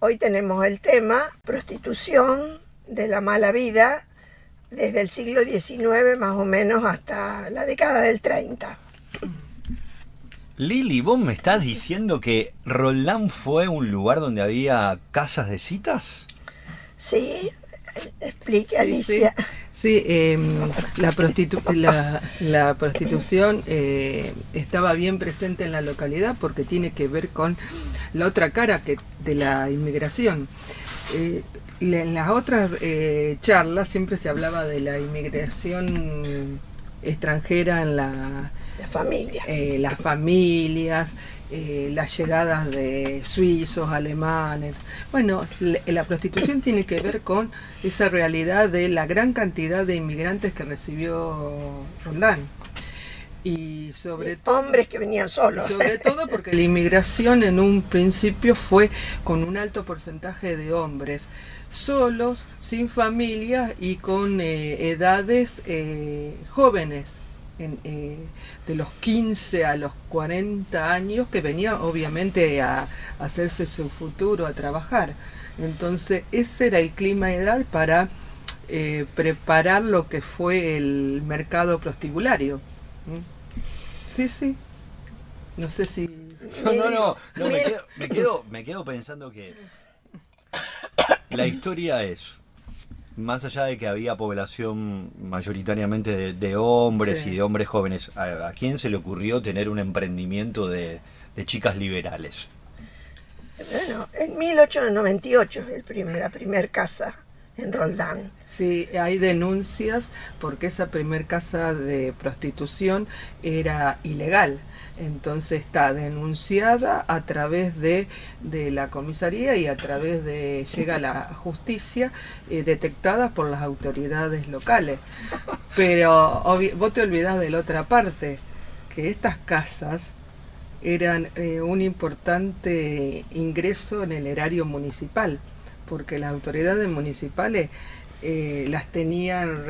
Hoy tenemos el tema prostitución de la mala vida desde el siglo XIX más o menos hasta la década del 30. Lili, ¿vos me estás diciendo que Roldán fue un lugar donde había casas de citas? Sí, explique, Sí, Alicia. Sí, la prostitución estaba bien presente en la localidad porque tiene que ver con la otra cara de la inmigración. En las otras charlas siempre se hablaba de la inmigración extranjera en La familia. las familias, las llegadas de suizos, alemanes. Bueno, la prostitución tiene que ver con esa realidad de la gran cantidad de inmigrantes que recibió Roldán. Y sobre todo, Hombres que venían solos. sobre todo porque la inmigración en un principio fue con un alto porcentaje de hombres solos, sin familia y con edades jóvenes. De los 15 a los 40 años, que venían obviamente a hacerse su futuro, a trabajar. Entonces ese era el clima ideal para preparar lo que fue el mercado prostibulario. Sí, sí. No sé si... No, me quedo pensando que la historia es, más allá de que había población mayoritariamente de hombres Sí. y de hombres jóvenes, ¿a quién se le ocurrió tener un emprendimiento de chicas liberales? Bueno, en 1898 la primer casa en Roldán. Sí, hay denuncias porque esa primer casa de prostitución era ilegal. Entonces está denunciada a través de la comisaría y a través de llega a la justicia, detectada por las autoridades locales. Pero vos te olvidás de la otra parte, que estas casas eran un importante ingreso en el erario municipal, porque las autoridades municipales las tenían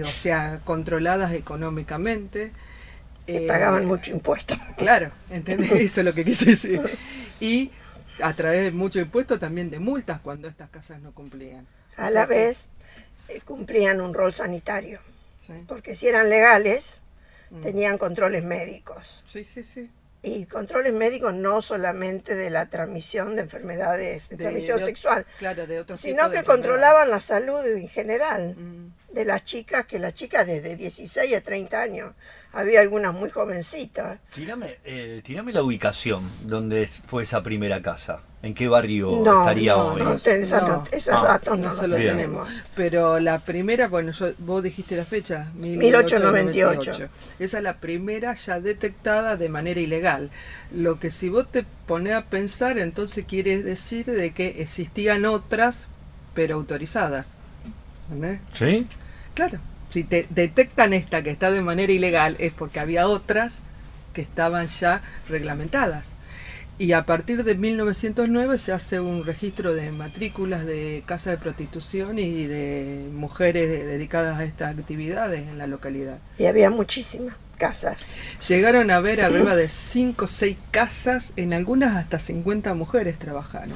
o sea, controladas económicamente. Que pagaban mucho impuesto. Claro, ¿entendés? Eso es lo que quise decir. Y a través de mucho impuesto también de multas cuando estas casas no cumplían. A la vez cumplían un rol sanitario, Sí, porque si eran legales tenían controles médicos. sí, sí, sí. Y controles médicos no solamente de la transmisión de enfermedades de transmisión sexual, Claro, de otros sino tipos de que enfermedades. controlaban la salud en general Mm. de las chicas, que las chicas desde 16 a 30 años, había algunas muy jovencitas. Tirame la ubicación donde fue esa primera casa. ¿En qué barrio No, estaría no, hoy? no, esos Ah, datos no No los se lo Bien. tenemos. Pero la primera, bueno, vos dijiste la fecha, 1898. Esa es la primera ya detectada de manera ilegal. Lo que si vos te pones a pensar, entonces quiere decir de que existían otras, pero autorizadas. ¿Entendés? ¿Sí? Claro. Si te detectan esta que está de manera ilegal, es porque había otras que estaban ya reglamentadas. Y a partir de 1909 se hace un registro de matrículas de casas de prostitución y de mujeres dedicadas a estas actividades en la localidad. Y había muchísimas casas. Llegaron a ver arriba de 5 o 6 casas, en algunas hasta 50 mujeres trabajaron.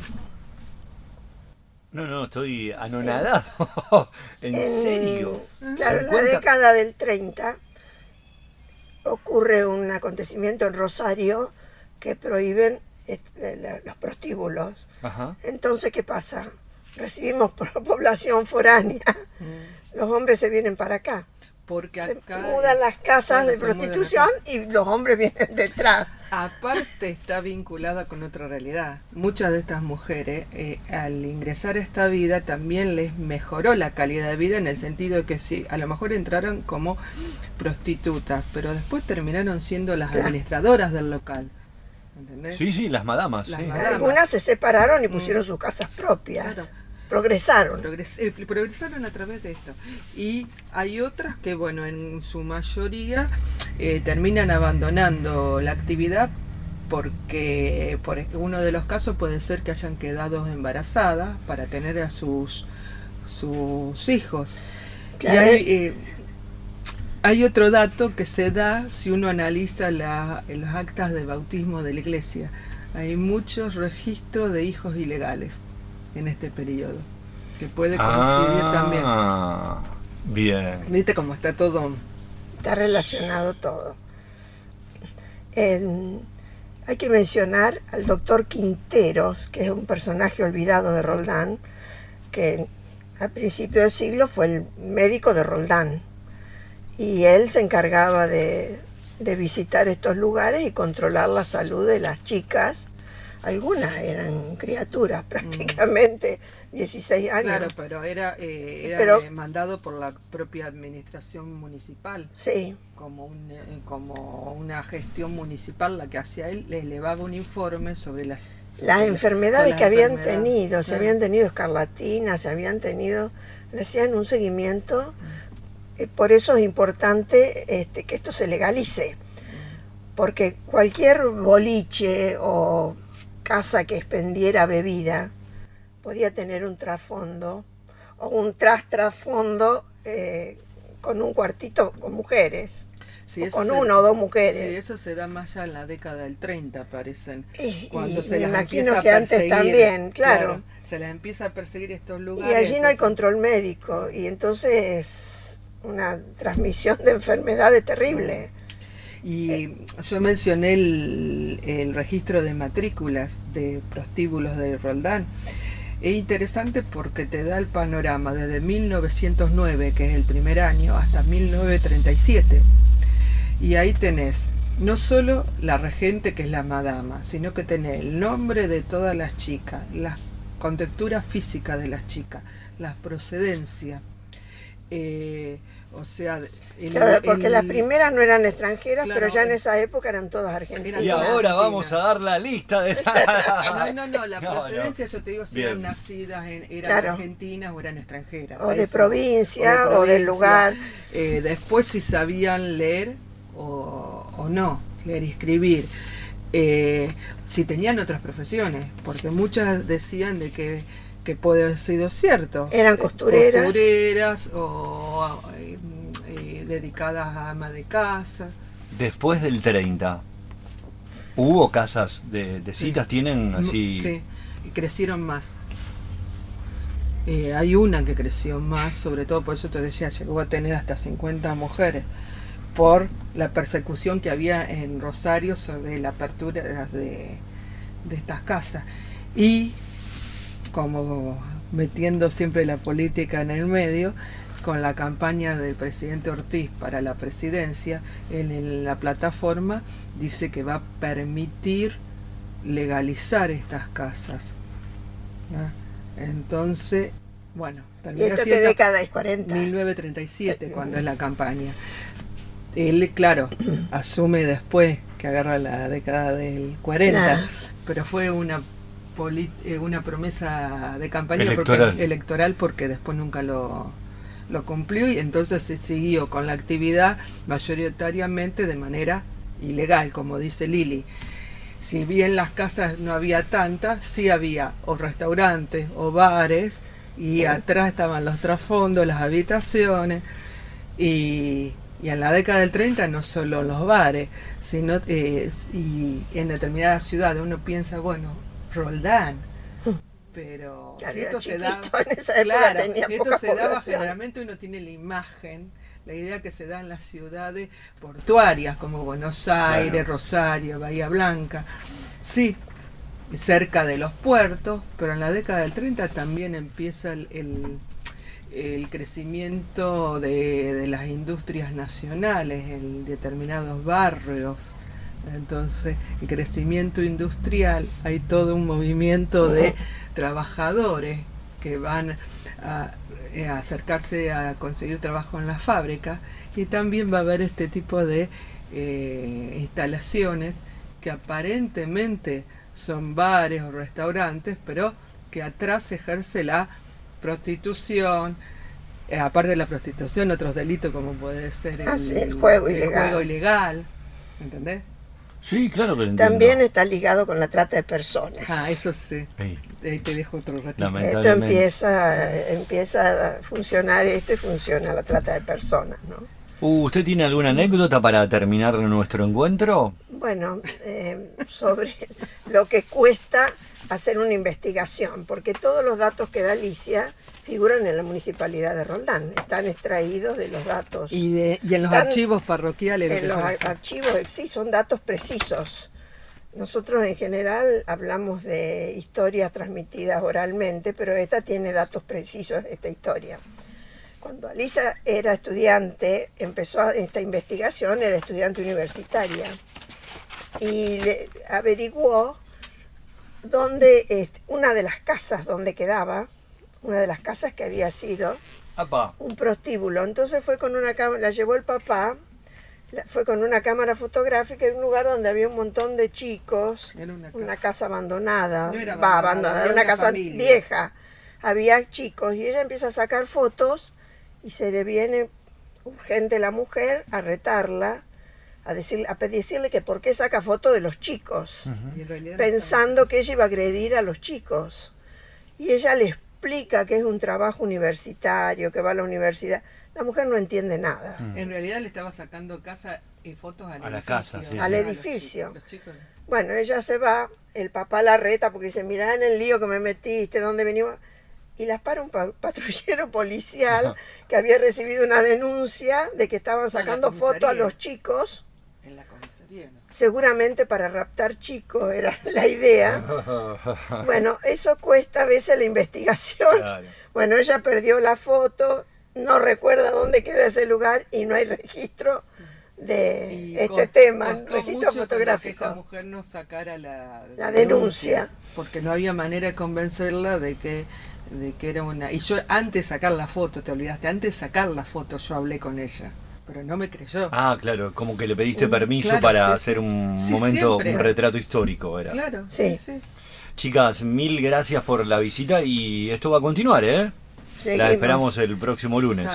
No, estoy anonadado. ¿En serio? Claro, en la 50. década del 30 ocurre un acontecimiento en Rosario que prohíben los prostíbulos. Ajá. Entonces, ¿qué pasa? Recibimos población foránea. Los hombres se vienen para acá. Porque Se acá mudan las casas claro, de se mudan prostitución acá. y los hombres vienen detrás. Aparte está vinculada con otra realidad. Muchas de estas mujeres, al ingresar a esta vida, también les mejoró la calidad de vida en el sentido de que sí, a lo mejor entraron como prostitutas, pero después terminaron siendo las Claro. administradoras del local. ¿Entendés? Sí, las madamas. Las sí. madamas. Algunas se separaron y pusieron sus casas propias. Claro. Progresaron. Progresaron a través de esto. Y hay otras que, bueno, en su mayoría terminan abandonando la actividad porque uno de los casos puede ser que hayan quedado embarazadas para tener a sus hijos. Claro. Y hay otro dato que se da si uno analiza en las actas de bautismo de la iglesia. Hay muchos registros de hijos ilegales. en este periodo, que puede coincidir también. Bien. ¿Viste cómo está todo? Está relacionado todo. Hay que mencionar al doctor Quinteros, que es un personaje olvidado de Roldán, que a principios del siglo fue el médico de Roldán. Y él se encargaba de visitar estos lugares y controlar la salud de las chicas. Algunas eran criaturas, prácticamente 16 años. Claro, pero era mandado por la propia administración municipal. Sí. Como una gestión municipal la que hacía él, le elevaba un informe sobre las enfermedades que habían tenido. Claro. Se habían tenido escarlatina, le hacían un seguimiento. Por eso es importante que esto se legalice, porque cualquier boliche o casa que expendiera bebida podía tener un trasfondo o un trasfondo con un cuartito con mujeres, sí, con una o dos mujeres. Sí, eso se da más ya en la década del 30, parecen. Cuando se me imagino que antes también, claro. Se les empieza a perseguir estos lugares. Y allí no hay control médico, y entonces una transmisión de enfermedades terrible. Y yo mencioné el registro de matrículas de prostíbulos de Roldán. Es interesante porque te da el panorama desde 1909, que es el primer año, hasta 1937. Y ahí tenés no solo la regente, que es la madama, sino que tenés el nombre de todas las chicas, la contextura física de las chicas, las procedencias. O sea, claro, porque las primeras no eran extranjeras, claro, pero ya en esa época eran todas argentinas. Y ahora vamos a dar la lista de... No, la procedencia, yo te digo, si eran nacidas, eran claro, argentinas o eran extranjeras. O de provincia, o del lugar. Después si sabían leer o no, leer y escribir. Si tenían otras profesiones, porque muchas decían de que puede haber sido cierto. Eran costureras. Costureras o dedicadas a ama de casa. Después del 30, ¿hubo casas de citas? ¿Tienen así? Sí, y crecieron más. Hay una que creció más, sobre todo por eso te decía, llegó a tener hasta 50 mujeres, por la persecución que había en Rosario sobre la apertura de estas casas. Y como metiendo siempre la política en el medio, con la campaña del presidente Ortiz para la presidencia, en la plataforma dice que va a permitir legalizar estas casas. ¿No? Entonces, bueno, ¿y esto qué década es? 40. 1937, cuando es la campaña. Él, claro, asume después que agarra la década del 40, claro, pero fue una promesa de campaña electoral porque después nunca lo cumplió, y entonces se siguió con la actividad mayoritariamente de manera ilegal, como dice Lili. Si bien las casas no había tantas, sí había o restaurantes o bares, y atrás estaban los trasfondos, las habitaciones, y en la década del 30 no solo los bares, sino y en determinadas ciudades uno piensa, bueno, Roldán, pero claro, si esto se da, en esa época tenía esto poca se daba, población. generalmente uno tiene la imagen, la idea que se da en las ciudades portuarias como Buenos Aires, claro, Rosario, Bahía Blanca, sí, cerca de los puertos, pero en la década del 30 también empieza el crecimiento de las industrias nacionales en determinados barrios. Entonces, el crecimiento industrial, hay todo un movimiento de trabajadores que van a acercarse a conseguir trabajo en la fábrica, y también va a haber este tipo de instalaciones que aparentemente son bares o restaurantes, pero que atrás se ejerce la prostitución, aparte de la prostitución, otros delitos como puede ser el juego ilegal, ¿entendés? Sí, claro que lo entiendo. También está ligado con la trata de personas. Eso sí. Ahí te dejo otro ratito. Esto empieza a funcionar esto, y funciona la trata de personas, ¿no? ¿Usted tiene alguna anécdota para terminar nuestro encuentro? Bueno, sobre lo que cuesta hacer una investigación, porque todos los datos que da Alicia figuran en la Municipalidad de Roldán, están extraídos de los datos. Y en los archivos parroquiales. En los archivos, sí, son datos precisos. Nosotros en general hablamos de historias transmitidas oralmente, pero esta tiene datos precisos, esta historia. Cuando Alicia era estudiante, empezó esta investigación, era estudiante universitaria, y averiguó dónde, una de las casas donde quedaba, una de las casas que había sido un prostíbulo. Entonces fue con una cámara, la llevó el papá, fue con una cámara fotográfica en un lugar donde había un montón de chicos, una casa abandonada, no era abandonada, era una casa familia vieja, había chicos, y ella empieza a sacar fotos y se le viene urgente la mujer a retarla, a decirle que por qué saca fotos de los chicos, pensando que ella iba a agredir a los chicos. Y ella le explica que es un trabajo universitario, que va a la universidad. La mujer no entiende nada. En realidad le estaba sacando fotos al edificio. La casa, sí. Al edificio. Los chicos. Bueno, ella se va, el papá la reta porque dice, mirá en el lío que me metiste, ¿dónde venimos? Y las para un patrullero policial que había recibido una denuncia de que estaban sacando fotos a los chicos. En la comisaría, ¿no? Seguramente para raptar chicos era la idea. Bueno, eso cuesta a veces la investigación. Claro. Bueno, ella perdió la foto, no recuerda dónde queda ese lugar y no hay registro de tema, registro fotográfico. Que esa mujer no sacara la denuncia. Porque no había manera de convencerla de que era una... Y yo antes de sacar la foto, te olvidaste, antes de sacar la foto yo hablé con ella. Pero no me creyó. Ah, claro, como que le pediste permiso claro, para sí, hacer sí. un Sí, momento, siempre. un retrato histórico era. Claro, Sí. sí. Chicas, mil gracias por la visita y esto va a continuar, ¿eh? Seguimos. La esperamos el próximo lunes.